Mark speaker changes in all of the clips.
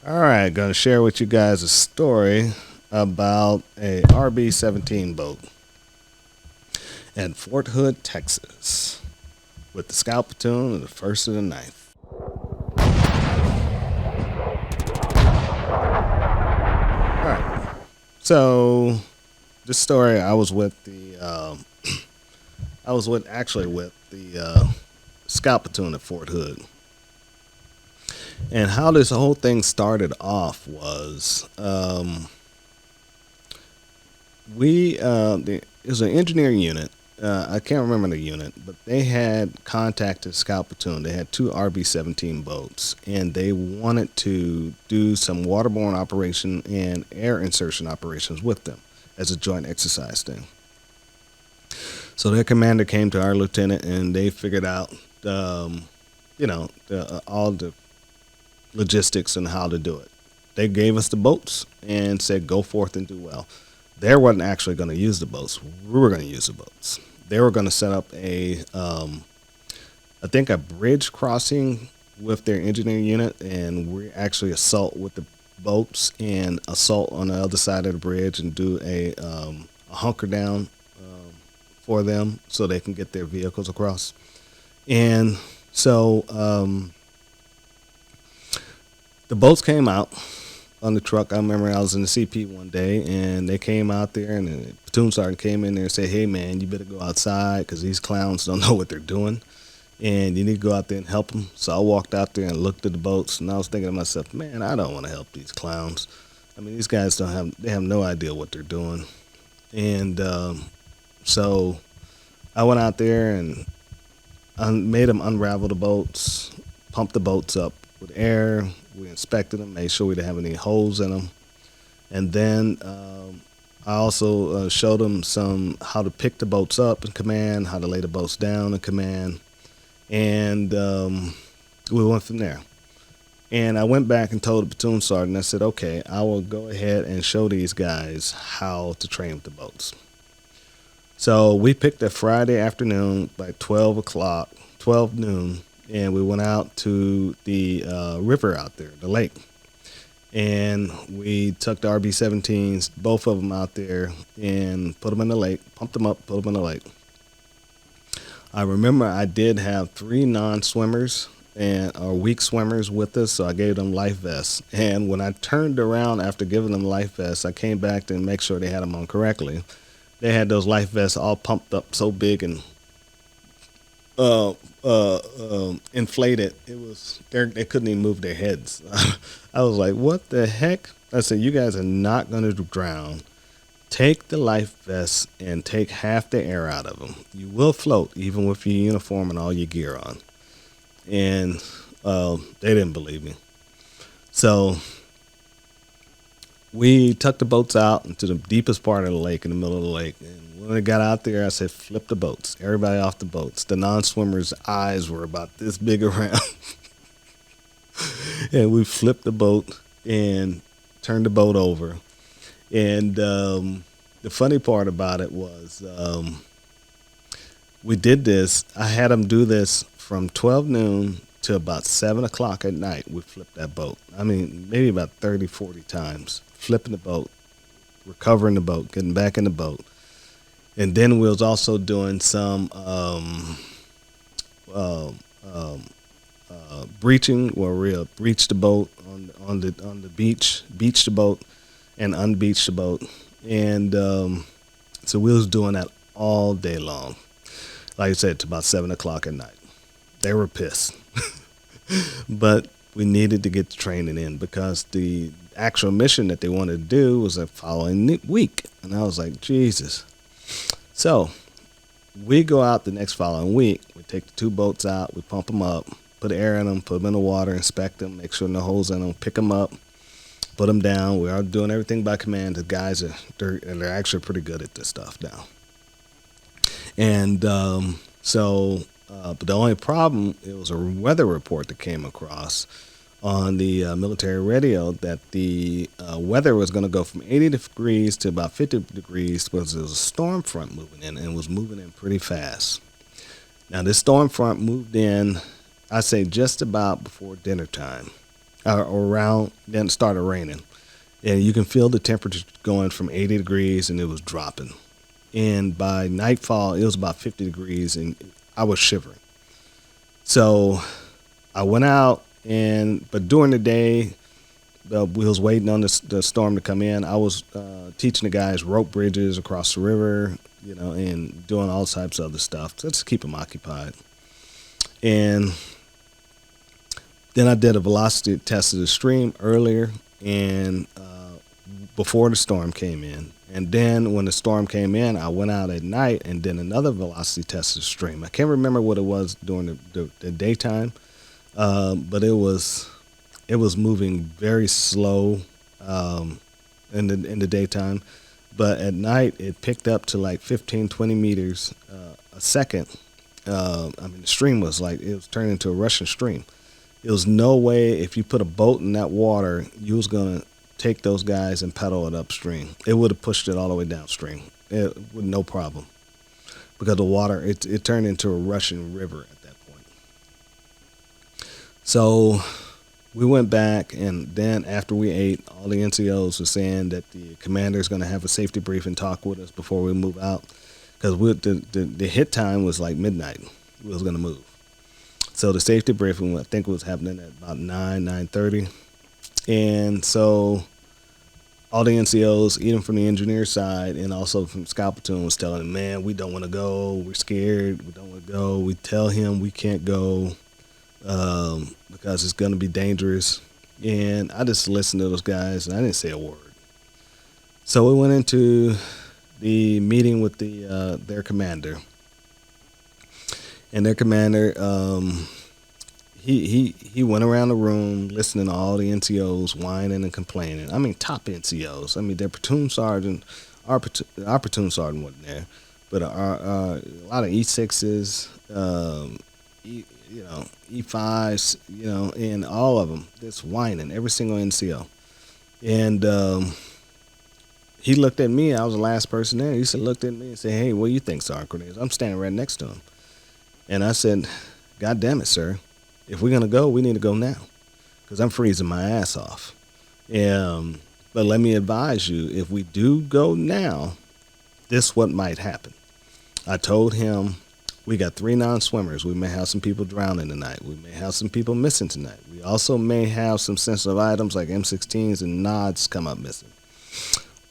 Speaker 1: All right, going to share with you guys a story about a RB-17 boat at Fort Hood, Texas, with the scout platoon of the First of the Ninth. All right, so this story I was with I was with actually with the scout platoon at Fort Hood, and how this whole thing started off was it was an engineering unit. I can't remember the unit, but they had contacted Scout Platoon. They had two RB-17 boats, and they wanted to do some waterborne operation and air insertion operations with them as a joint exercise thing. So their commander came to our lieutenant, and they figured out, all the logistics and how to do it. They gave us the boats and said, "Go forth and do well." They wasn't actually going to use the boats. We were going to use the boats. They were going to set up I think, a bridge crossing with their engineering unit, and we actually assault with the boats and assault on the other side of the bridge and do a hunker down for them so they can get their vehicles across. And so the boats came out on the truck. I remember I was in the CP one day, and they came out there, and the platoon sergeant came in there and said, "Hey, man, you better go outside because these clowns don't know what they're doing, and you need to go out there and help them." So I walked out there and looked at the boats, and I was thinking to myself, "Man, I don't want to help these clowns. I mean, these guys they have no idea what they're doing." And so I went out there and made them unravel the boats, pumped the boats up with air. We inspected them, made sure we didn't have any holes in them, and then I also showed them how to pick the boats up in command, how to lay the boats down in command, and we went from there. And I went back and told the platoon sergeant, I said, "Okay, I will go ahead and show these guys how to train with the boats." So we picked a Friday afternoon by 12 o'clock, 12 noon, and we went out to the river out there, the lake. And we took the RB-17s, both of them out there, and put them in the lake, pumped them up, put them in the lake. I remember I did have three non-swimmers or weak swimmers with us, so I gave them life vests. And when I turned around after giving them life vests, I came back to make sure they had them on correctly. They had those life vests all pumped up so big and inflated. It was they couldn't even move their heads. I was like, "What the heck?" I said, "You guys are not going to drown. Take the life vests and take half the air out of them. You will float even with your uniform and all your gear on." And they didn't believe me. So we took the boats out into the deepest part of the lake, in the middle of the lake. And when we got out there, I said, "Flip the boats. Everybody off the boats." The non-swimmers' eyes were about this big around. And we flipped the boat and turned the boat over. And the funny part about it was we did this. I had them do this from 12 noon to about 7 o'clock at night. We flipped that boat. I mean, maybe about 30, 40 times. Flipping the boat, recovering the boat, getting back in the boat. And then we was also doing some breaching, where we breached the boat on the beach the boat, and unbeach the boat. And so we was doing that all day long. Like I said, to about 7 o'clock at night. They were pissed. But we needed to get the training in because the actual mission that they wanted to do was the following week. And I was like, Jesus. So we go out the next following week. We take the two boats out. We pump them up, put air in them, put them in the water, inspect them, make sure no holes in them, pick them up, put them down. We are doing everything by command. The guys they're actually pretty good at this stuff now. And but the only problem, it was a weather report that came across on the military radio that the weather was going to go from 80 degrees to about 50 degrees because there was a storm front moving in, and was moving in pretty fast. Now, this storm front moved in, I say, just about before dinner time. around. Then it started raining, and you can feel the temperature going from 80 degrees, and it was dropping. And by nightfall, it was about 50 degrees, and I was shivering. So I went out, but during the day, we was waiting on the storm to come in. I was teaching the guys rope bridges across the river, and doing all types of other stuff just to keep them occupied. And then I did a velocity test of the stream earlier, and before the storm came in. And then when the storm came in, I went out at night and did another velocity test of the stream. I can't remember what it was during the daytime, but it was moving very slow in the daytime. But at night, it picked up to like 15, 20 meters a second. The stream was it was turning into a rushing stream. There was no way if you put a boat in that water, you was going to take those guys and pedal it upstream. It would have pushed it all the way downstream with no problem, because the water, it turned into a rushing river at that point. So we went back, and then after we ate, all the NCOs were saying that the commander is going to have a safety briefing talk with us before we move out, because the hit time was like midnight. We was going to move. So the safety briefing, I think, was happening at about 9:30. And so all the NCOs, even from the engineer side and also from Scout Platoon, was telling him, man, we don't want to go. We're scared. We don't want to go. We tell him we can't go because it's going to be dangerous. And I just listened to those guys, and I didn't say a word. So we went into the meeting with their commander. And their commander, he went around the room listening to all the NCOs whining and complaining. I mean, top NCOs. I mean, their platoon sergeant, our platoon sergeant wasn't there, but a lot of E6s, E5s, and all of them just whining, every single NCO. And he looked at me. I was the last person there. Looked at me and said, "Hey, what do you think, Sergeant Cornelius?" I'm standing right next to him. And I said, "God damn it, sir. If we're going to go, we need to go now, because I'm freezing my ass off. But let me advise you, if we do go now, this what might happen." I told him, we got 3 non-swimmers. We may have some people drowning tonight. We may have some people missing tonight. We also may have some sensitive items like M16s and nods come up missing.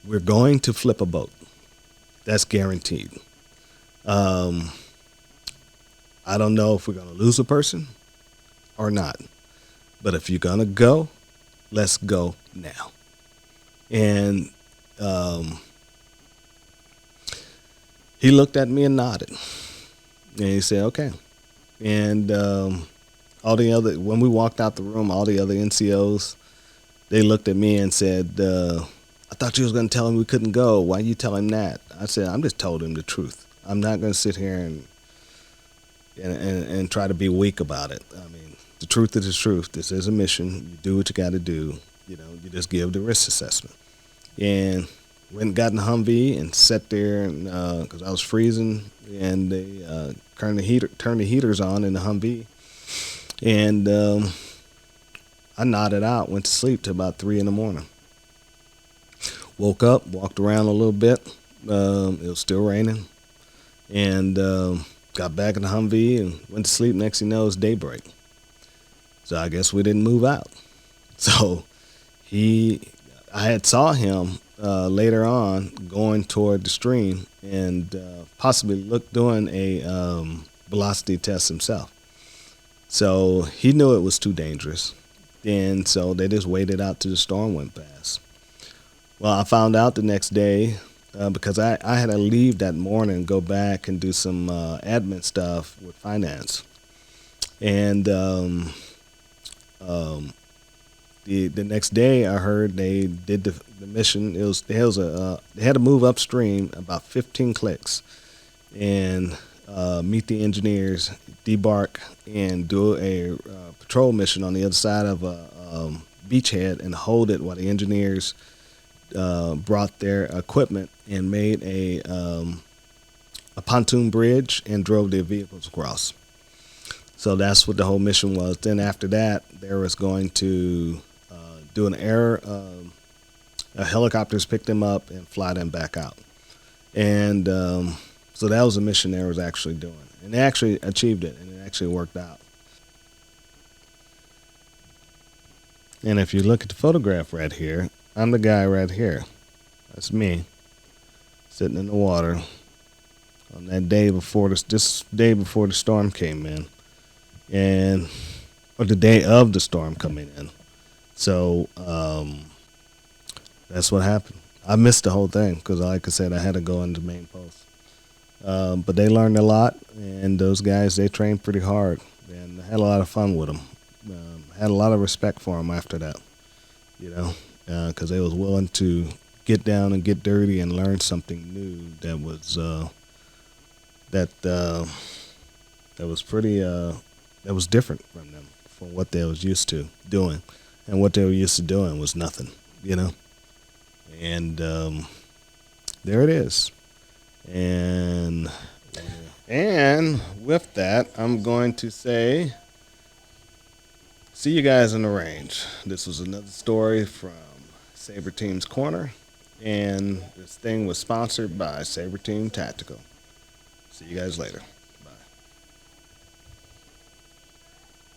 Speaker 1: We're going to flip a boat. That's guaranteed. I don't know if we're going to lose a person or not. But if you're going to go, let's go now. And he looked at me and nodded. And he said, okay. And when we walked out the room, all the other NCOs, they looked at me and said, "I thought you was going to tell him we couldn't go. Why you tell him that?" I said, "I'm just told him the truth. I'm not going to sit here and try to be weak about it. I mean, the truth is the truth. This is a mission. You do what you got to do. You just give the risk assessment." And went and got in the Humvee and sat there, because I was freezing, and they turned the heaters on in the Humvee. And I nodded out, went to sleep till about 3 a.m. Woke up, walked around a little bit. It was still raining. And got back in the Humvee and went to sleep. Next thing you know, it was daybreak. So I guess we didn't move out. So I had saw him later on going toward the stream and possibly doing a velocity test himself. So he knew it was too dangerous. And so they just waited out till the storm went past. Well, I found out the next day, because I had to leave that morning and go back and do some admin stuff with finance. And the next day, I heard they did the mission. They had to move upstream about 15 clicks and meet the engineers, debark, and do a patrol mission on the other side of a beachhead and hold it while the engineers brought their equipment and made a pontoon bridge and drove their vehicles across. So that's what the whole mission was. Then after that, there was going to do an air. Helicopters pick them up and fly them back out. And so that was a mission they was actually doing, and they actually achieved it, and it actually worked out. And if you look at the photograph right here, I'm the guy right here. That's me sitting in the water on that day before this day before the storm came in, and or the day of the storm coming in. So that's what happened. I missed the whole thing because, like I said, I had to go into the main post. But they learned a lot, and those guys they trained pretty hard, and I had a lot of fun with them. Had a lot of respect for them after that, you know, because they was willing to get down and get dirty and learn something new that that was pretty that was different from them from what they was used to doing, and what they were used to doing was nothing, you know. And there it is. And with that, I'm going to say, see you guys in the range. This was another story from Saber Team's Corner, and this thing was sponsored by Saber Team Tactical. See you guys later.